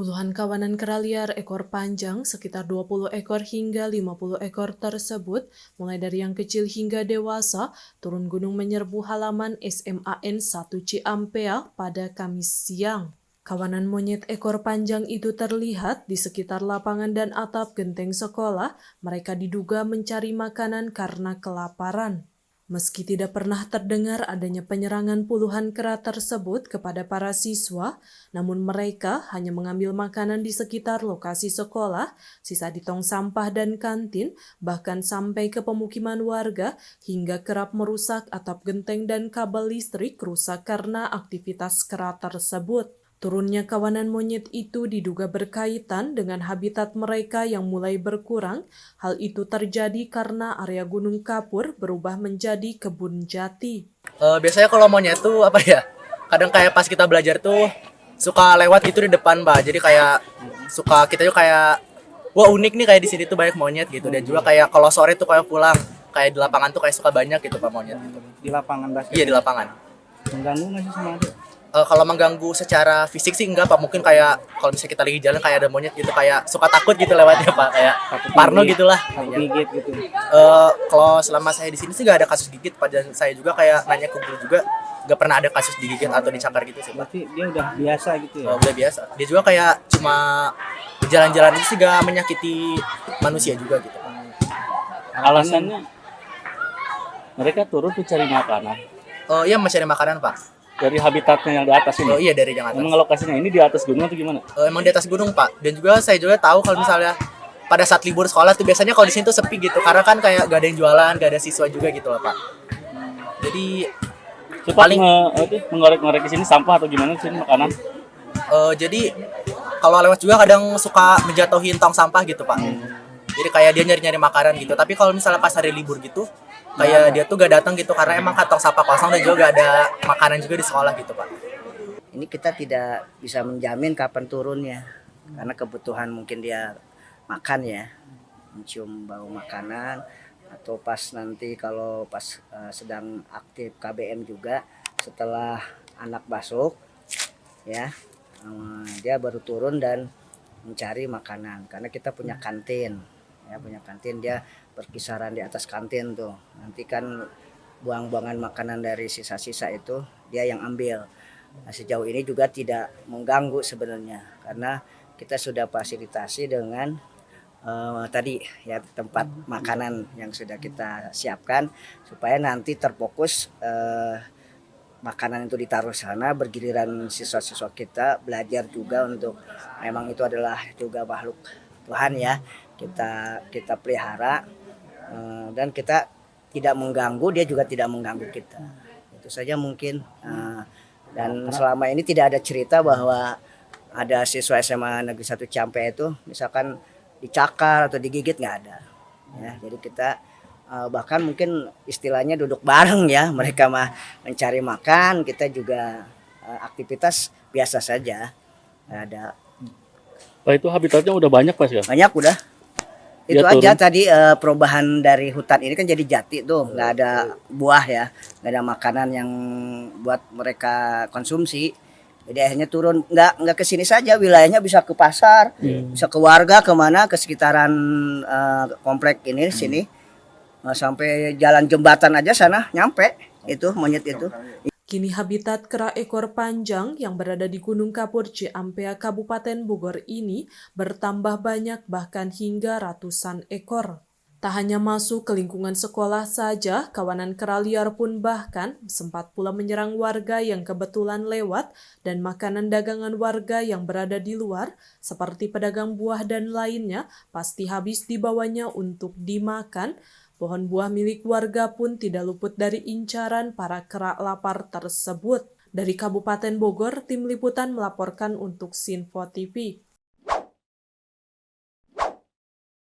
Puluhan kawanan kera liar ekor panjang sekitar 20 ekor hingga 50 ekor tersebut, mulai dari yang kecil hingga dewasa, turun gunung menyerbu halaman SMAN 1 Ciampea pada Kamis siang. Kawanan monyet ekor panjang itu terlihat di sekitar lapangan dan atap genteng sekolah. Mereka diduga mencari makanan karena kelaparan. Meski tidak pernah terdengar adanya penyerangan puluhan kera tersebut kepada para siswa, namun mereka hanya mengambil makanan di sekitar lokasi sekolah, sisa di tong sampah dan kantin, bahkan sampai ke pemukiman warga hingga kerap merusak atap genteng dan kabel listrik rusak karena aktivitas kera tersebut. Turunnya kawanan monyet itu diduga berkaitan dengan habitat mereka yang mulai berkurang. Hal itu terjadi karena area Gunung Kapur berubah menjadi kebun jati. Biasanya kalau monyet tuh apa ya? Kadang kayak pas kita belajar tuh suka lewat gitu di depan, Mbak. Jadi kayak suka kita tuh kayak wah unik nih kayak di sini tuh banyak monyet gitu. Dan juga kayak kalau sore tuh kayak pulang kayak di lapangan tuh kayak suka banyak gitu Pak monyet gitu. Di lapangan basket. Iya di lapangan. Mengganggu nggak sih sama adik? Kalau mengganggu secara fisik sih enggak Pak, mungkin kayak kalau misalnya kita lagi jalan kayak ada monyet gitu kayak suka takut gitu lewatnya Pak, kayak Takut parno gigit, gitulah. takut gigit gitu. Kalau selama saya di sini sih gak ada kasus gigit Pak, dan saya juga kayak nanya ke guru juga gak pernah ada kasus digigit atau dicakar gitu sih Pak. Berarti dia udah biasa gitu ya? Udah biasa. Dia juga kayak cuma jalan-jalan itu sih gak menyakiti manusia juga gitu. Alasannya mereka turun tuh cari makanan Iya mencari makanan Pak. dari habitatnya yang di atas ini. Iya dari yang atas. Emang lokasinya ini di atas gunung atau gimana? Emang di atas gunung Pak. Dan juga saya juga tahu kalau misalnya pada saat libur sekolah tuh biasanya kalau di sini tuh sepi gitu, karena kan kayak gak ada yang jualan, gak ada siswa juga gitu loh Pak. Jadi Suka paling mengorek-ngorek di sini sampah atau gimana di sini makanan? jadi kalau lewat juga kadang suka menjatuhin tong sampah gitu Pak. Jadi kayak dia nyari-nyari makanan gitu. Tapi kalau misalnya pas hari libur gitu, kayak dia tuh gak datang gitu karena emang kantong sampah kosong dan juga gak ada makanan juga di sekolah gitu Pak. Ini kita tidak bisa menjamin kapan turunnya karena kebutuhan mungkin dia makan ya, mencium bau makanan, atau pas nanti kalau pas sedang aktif KBM juga setelah anak masuk ya, dia baru turun dan mencari makanan karena kita punya kantin ya, dia berkisaran di atas kantin tuh. Nanti kan buang-buangan makanan dari sisa-sisa itu dia yang ambil. Nah, sejauh ini juga tidak mengganggu sebenarnya karena kita sudah fasilitasi dengan tadi ya tempat makanan yang sudah kita siapkan supaya nanti terfokus makanan itu ditaruh sana, bergiliran siswa-siswa kita belajar juga untuk memang itu adalah juga makhluk Tuhan ya, kita pelihara dan kita tidak mengganggu, dia juga tidak mengganggu kita. Itu saja mungkin. Dan selama ini tidak ada cerita bahwa ada siswa SMA Negeri 1 Ciampea itu misalkan dicakar atau digigit, nggak ada. Ya, jadi kita bahkan mungkin istilahnya duduk bareng ya, mereka mah mencari makan, kita juga aktivitas biasa saja. Ada. Pak, itu habitatnya udah banyak Pak ya? Banyak udah. Itu Dia aja turun. tadi perubahan dari hutan ini kan jadi jati tuh, nggak ada buah ya, nggak ada makanan yang buat mereka konsumsi. Jadi akhirnya turun, nggak ke sini saja, wilayahnya bisa ke pasar, bisa ke warga, kemana, ke sekitaran komplek ini sini, sampai jalan jembatan aja sana nyampe itu monyet itu. Kini habitat kera ekor panjang yang berada di Gunung Kapur Ciampea Kabupaten Bogor ini bertambah banyak bahkan hingga ratusan ekor. Tak hanya masuk ke lingkungan sekolah saja, kawanan kera liar pun bahkan sempat pula menyerang warga yang kebetulan lewat dan makanan dagangan warga yang berada di luar seperti pedagang buah dan lainnya pasti habis dibawanya untuk dimakan. Pohon buah milik warga pun tidak luput dari incaran para kera lapar tersebut. Dari Kabupaten Bogor, tim liputan melaporkan untuk Sinfo TV.